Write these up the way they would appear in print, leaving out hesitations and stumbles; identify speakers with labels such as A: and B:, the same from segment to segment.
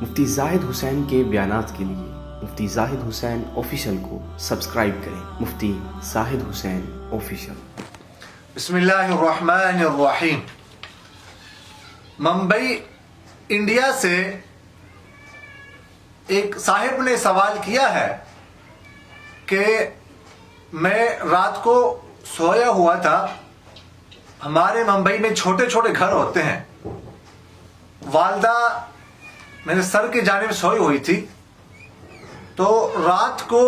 A: مفتی زاہد حسین کے بیانات کے لیے مفتی زاہد حسین آفیشیل کو سبسکرائب کریں. مفتی زاہد حسین آفیشیل.
B: بسم اللہ الرحمن الرحیم. ممبئی انڈیا سے ایک صاحب نے سوال کیا ہے کہ میں رات کو سویا ہوا تھا. ہمارے ممبئی میں چھوٹے چھوٹے گھر ہوتے ہیں. والدہ میرے سر کی جانب سوئی ہوئی تھی تو رات کو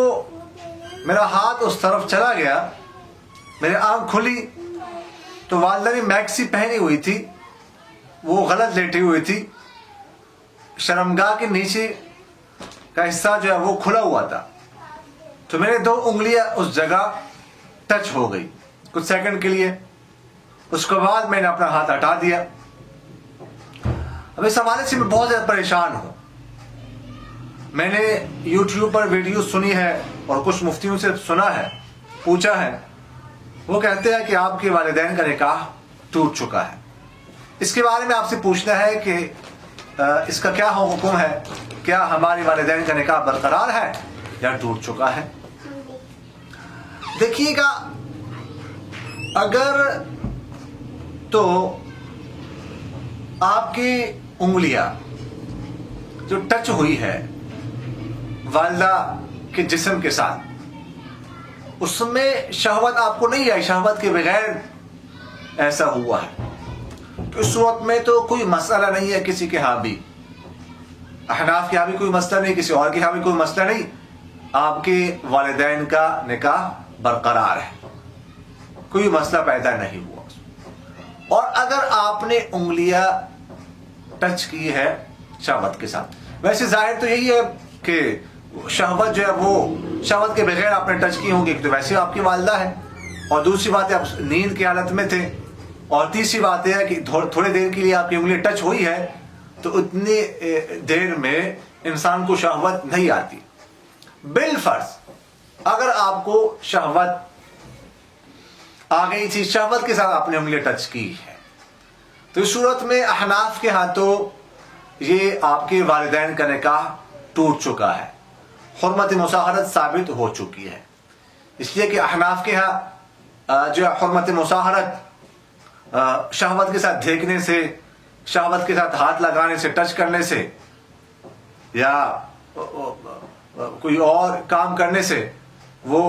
B: میرا ہاتھ اس طرف چلا گیا. میری آنکھ کھلی تو والدہ نے میکسی پہنی ہوئی تھی, وہ غلط لیٹی ہوئی تھی. شرمگاہ کے نیچے کا حصہ جو ہے وہ کھلا ہوا تھا تو میرے 2 انگلیاں اس جگہ ٹچ ہو گئی کچھ سیکنڈ کے لیے. اس کے بعد میں نے اپنا ہاتھ ہٹا دیا. اب اس حوالے سے میں بہت زیادہ پریشان ہوں. میں نے یوٹیوب پر ویڈیو سنی ہے اور کچھ مفتیوں سے سنا ہے, پوچھا ہے. وہ کہتے ہیں کہ آپ کے والدین کا نکاح ٹوٹ چکا ہے. اس کے بارے میں آپ سے پوچھنا ہے کہ اس کا کیا حکم ہے. کیا ہمارے والدین کا نکاح برقرار ہے یا ٹوٹ چکا ہے؟ دیکھیے گا, اگر تو آپ کی انگلیاں جو ٹچ ہوئی ہے والدہ کے جسم کے ساتھ, اس میں شہوت آپ کو نہیں آئی, شہوت کے بغیر ایسا ہوا ہے, تو اس وقت میں تو کوئی مسئلہ نہیں ہے کسی کے ہاں بھی. احناف کے ہاں بھی کوئی مسئلہ نہیں, کسی اور کے ہاں بھی کوئی مسئلہ نہیں. آپ کے والدین کا نکاح برقرار ہے, کوئی مسئلہ پیدا نہیں ہوا. اور اگر آپ نے انگلیاں ٹچ کی ہے شہوت کے ساتھ, ویسے ظاہر تو یہی ہے کہ شہوت جو ہے وہ شہوت کے بغیر آپ نے ٹچ کی ہوں گی تو ویسے آپ کی والدہ ہے. اور دوسری بات ہے آپ نیند کی حالت میں تھے. اور تیسری بات یہ ہے کہ تھوڑی دیر کے لیے آپ کی انگلی ٹچ ہوئی ہے تو اتنی دیر میں انسان کو شہوت نہیں آتی. بالفرض اگر آپ کو شہوت آ گئی تھی, شہوت کے ساتھ آپ نے انگلی ٹچ کی ہے, تو اس صورت میں احناف کے ہاں تو یہ آپ کے والدین کا نکاح ٹوٹ چکا ہے, حرمت مصاہرت ثابت ہو چکی ہے. اس لیے کہ احناف کے ہاں جو حرمت مصاہرت شہوت کے ساتھ دیکھنے سے, شہوت کے ساتھ ہاتھ لگانے سے, ٹچ کرنے سے یا کوئی اور کام کرنے سے وہ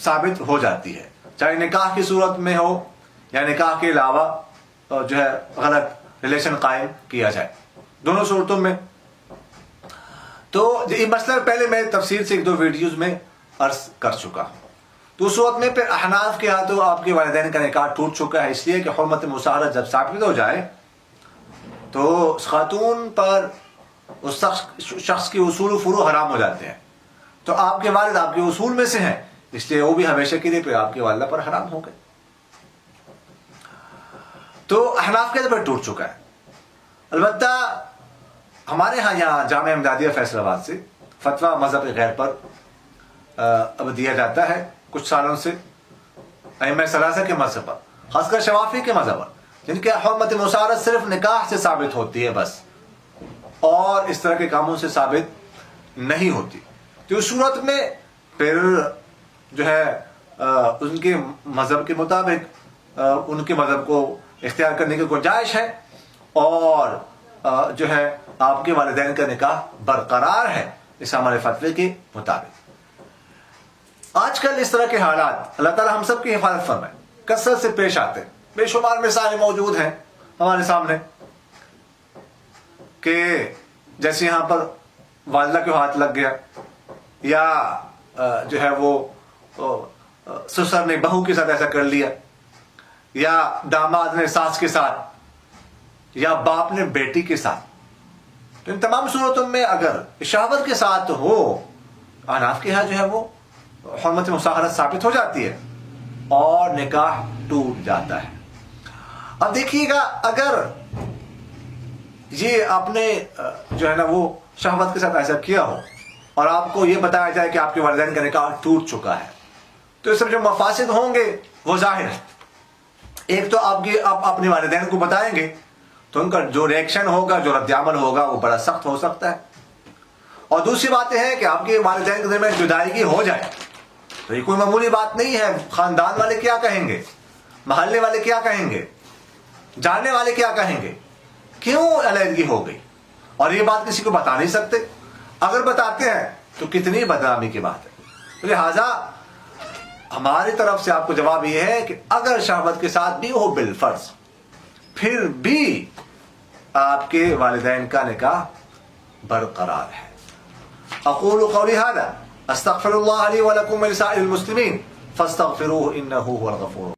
B: ثابت ہو جاتی ہے, چاہے نکاح کی صورت میں ہو یا نکاح کے علاوہ جو ہے غلط ریلیشن قائم کیا جائے, دونوں صورتوں میں. تو یہ مسئلہ پہلے میں تفصیل سے 1-2 ویڈیوز میں عرض کر چکا ہوں. تو اس وقت میں پھر احناف کے ہاں تو آپ کے والدین کا نکاح ٹوٹ چکا ہے, اس لیے کہ حرمت مصاہرت جب ثابت ہو جائے تو خاتون پر اس شخص کے اصول و فروع حرام ہو جاتے ہیں. تو آپ کے والد آپ کے اصول میں سے ہیں, اس لیے وہ بھی ہمیشہ کے لیے پھر آپ کی والدہ پر حرام ہو گئے. تو احناف کے پر ٹوٹ چکا ہے. البتہ ہمارے ہاں یہاں جامعہ امدادیہ فیصل آباد سے فتویٰ مذہب غیر پر اب دیا جاتا ہے کچھ سالوں سے ائمہ ثلاثہ کے مذہب پر, خاص کر شوافی کے مذہب پر, جن کے حرمت مصاہرت صرف نکاح سے ثابت ہوتی ہے بس, اور اس طرح کے کاموں سے ثابت نہیں ہوتی. تو اس صورت میں پھر جو ہے ان کے مذہب کے مطابق ان کے مذہب کو اختیار کرنے کی گنجائش ہے, اور جو ہے آپ کے والدین کا نکاح برقرار ہے اس ہمارے فتوے کے مطابق. آج کل اس طرح کے حالات اللہ تعالی ہم سب کی حفاظت فرمائے کثرت سے پیش آتے ہیں. بے شمار مثالیں موجود ہیں ہمارے سامنے کہ جیسے یہاں پر والدہ کے ہاتھ لگ گیا, یا جو ہے وہ سسر نے بہو کے ساتھ ایسا کر لیا, یا داماد نے ساس کے ساتھ, یا باپ نے بیٹی کے ساتھ. تو ان تمام صورتوں میں اگر شہوت کے ساتھ ہو, احناف کے ہاں جو ہے وہ حرمت مصاہرت ثابت ہو جاتی ہے اور نکاح ٹوٹ جاتا ہے. اب دیکھیے گا, اگر یہ آپ نے جو ہے نا وہ شہوت کے ساتھ ایسا کیا ہو اور آپ کو یہ بتایا جائے کہ آپ کے والدین کا نکاح ٹوٹ چکا ہے, تو اس میں جو مفاسد ہوں گے وہ ظاہر ہے. ایک تو آپ اپنے والدین کو بتائیں گے تو ان کا جو ریئیکشن ہوگا، جو رد عمل ہوگا وہ بڑا سخت ہو سکتا ہے. اور دوسری بات یہ ہے کہ آپ کے والدین کے درمیان جدائیگی ہو جائے تو یہ کوئی معمولی بات نہیں ہے. خاندان والے کیا کہیں گے، محلے والے کیا کہیں گے، جاننے والے کیا کہیں گے، کیوں علیحدگی ہو گئی، اور یہ بات کسی کو بتا نہیں سکتے. اگر بتاتے ہیں تو کتنی بدنامی کی بات ہے. لہذا ہماری طرف سے آپ کو جواب یہ ہے کہ اگر شہوت کے ساتھ بھی ہو بالفرض، پھر بھی آپ کے والدین کا نکاح برقرار ہے. اقول قولی هذا استغفر الله لي ولكم ولسائر المسلمين فاستغفروه انه هو الغفور